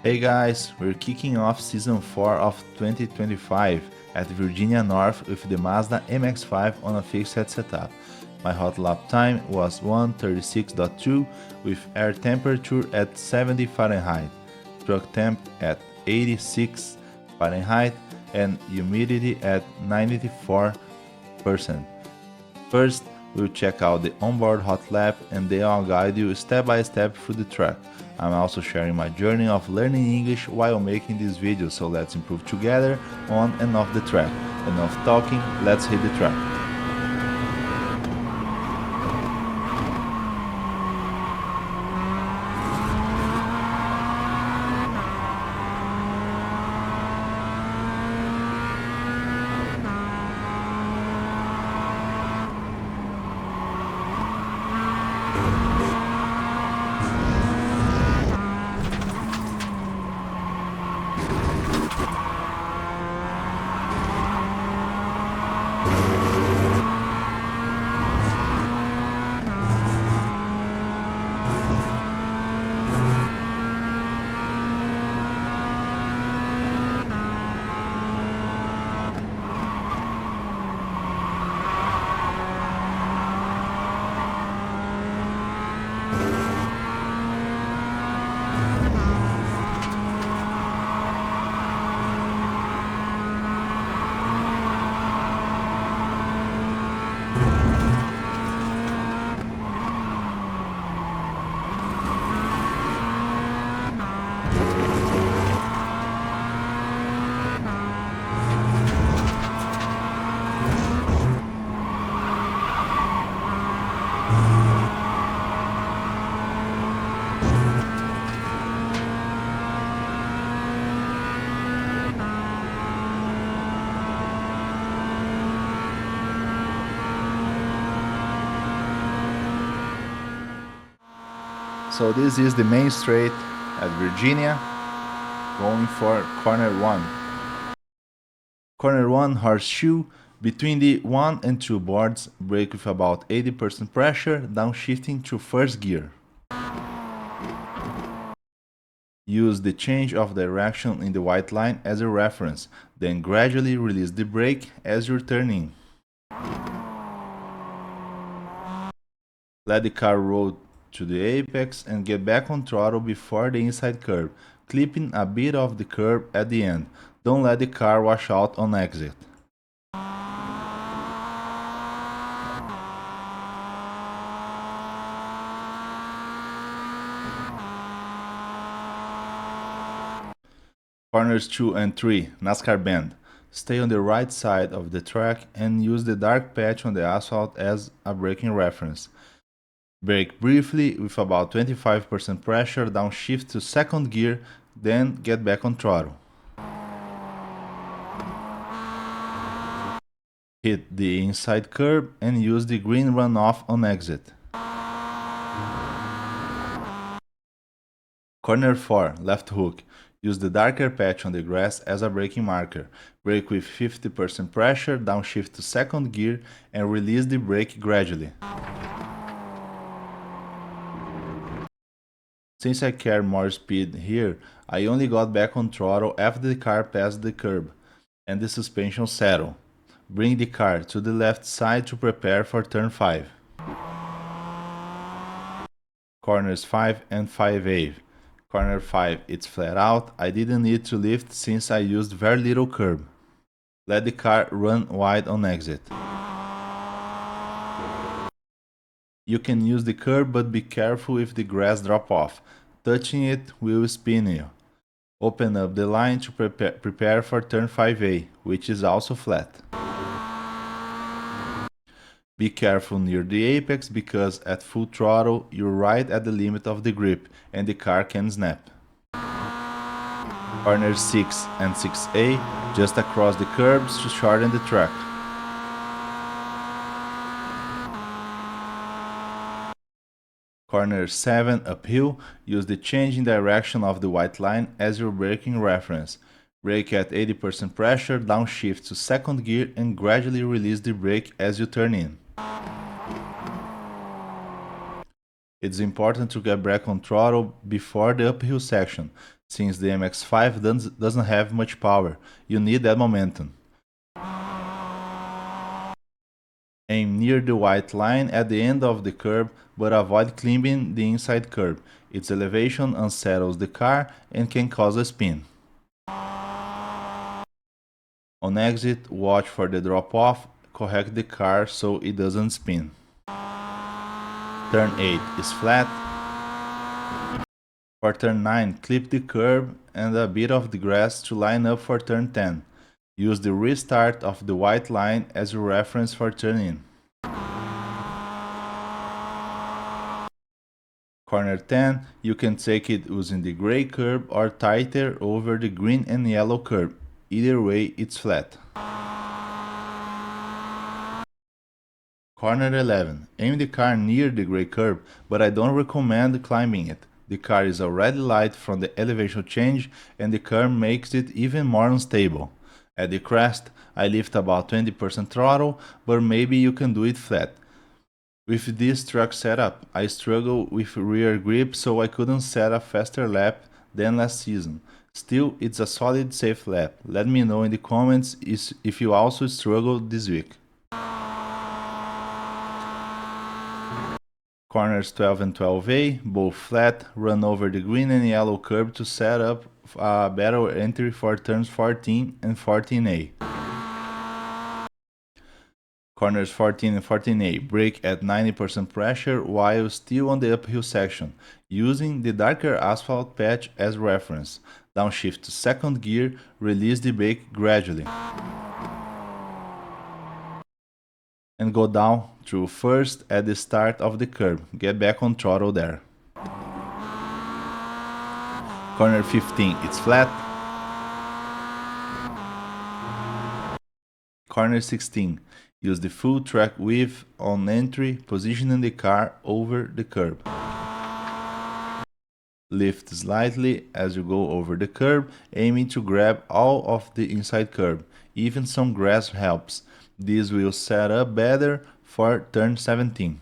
Hey guys, we're kicking off season 4 of 2025 at Virginia North with the Mazda MX-5 on a fixed head setup. My hot lap time was 136.2 with air temperature at 70 Fahrenheit, truck temp at 86 Fahrenheit and humidity at 94%. First, we'll check out the onboard hot lap and then I'll guide you step by step through the track. I'm also sharing my journey of learning English while making this video, so let's improve together on and off the track. Enough talking, let's hit the track. So this is the main straight at Virginia, going for corner 1. Corner 1 horseshoe, between the 1 and 2 boards, brake with about 80% pressure, downshifting to first gear. Use the change of direction in the white line as a reference, then gradually release the brake as you're turning. Let the car roll to the apex and get back on throttle before the inside curb, clipping a bit of the curb at the end. Don't let the car wash out on exit. Corners 2 and 3, NASCAR bend. Stay on the right side of the track and use the dark patch on the asphalt as a braking reference. Brake briefly with about 25% pressure, downshift to second gear, then get back on throttle. Hit the inside curb and use the green runoff on exit. Corner 4, left hook. Use the darker patch on the grass as a braking marker. Brake with 50% pressure, downshift to second gear and release the brake gradually. Since I carry more speed here, I only got back on throttle after the car passed the curb and the suspension settled. Bring the car to the left side to prepare for turn 5. Corners 5 and 5A. Corner 5, it's flat out. I didn't need to lift since I used very little curb. Let the car run wide on exit. You can use the curb, but be careful if the grass drop off. Touching it will spin you. Open up the line to prepare for turn 5A, which is also flat. Be careful near the apex because at full throttle you're right at the limit of the grip and the car can snap. Corner 6 and 6A, just across the curbs to shorten the track. Corner 7 uphill, use the change in direction of the white line as your braking reference. Brake at 80% pressure, downshift to second gear and gradually release the brake as you turn in. It's important to get back on throttle before the uphill section, Since the MX-5 doesn't have much power, you need that momentum. Aim near the white line at the end of the curb, but avoid climbing the inside curb. Its elevation unsettles the car and can cause a spin. On exit, watch for the drop-off, correct the car so it doesn't spin. Turn 8 is flat. For turn 9, clip the curb and a bit of the grass to line up for turn 10. Use the restart of the white line as your reference for turn in. Corner 10, you can take it using the gray curb or tighter over the green and yellow curb. Either way, it's flat. Corner 11, aim the car near the gray curb, but I don't recommend climbing it. The car is already light from the elevation change and the curb makes it even more unstable. At the crest, I lift about 20% throttle, but maybe you can do it flat. With this truck setup, I struggle with rear grip, so I couldn't set a faster lap than last season. Still, it's a solid safe lap. Let me know in the comments if you also struggled this week. Corners 12 and 12A, both flat, run over the green and yellow curb to set up a better entry for turns 14 and 14A. Corners 14 and 14A, brake at 90% pressure while still on the uphill section, using the darker asphalt patch as reference. Downshift to second gear, release the brake gradually. And go down through first at the start of the curb. Get back on throttle there. Corner 15, it's flat. Corner 16, use the full track width on entry, positioning the car over the curb. Lift slightly as you go over the curb, aiming to grab all of the inside curb. Even some grass helps. This will set up better for turn 17.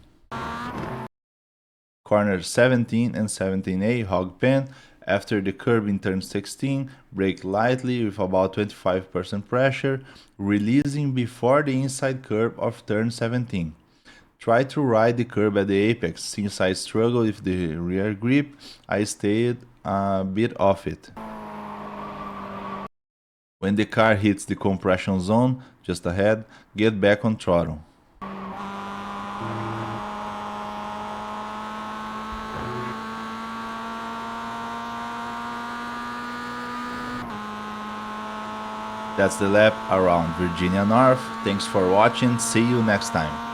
Corners 17 and 17A, hog pen. After the curb in turn 16, brake lightly with about 25% pressure, releasing before the inside curb of turn 17. Try to ride the curb at the apex. Since I struggled with the rear grip, I stayed a bit off it. When the car hits the compression zone just ahead, get back on throttle. That's the lap around Virginia North. Thanks for watching. See you next time.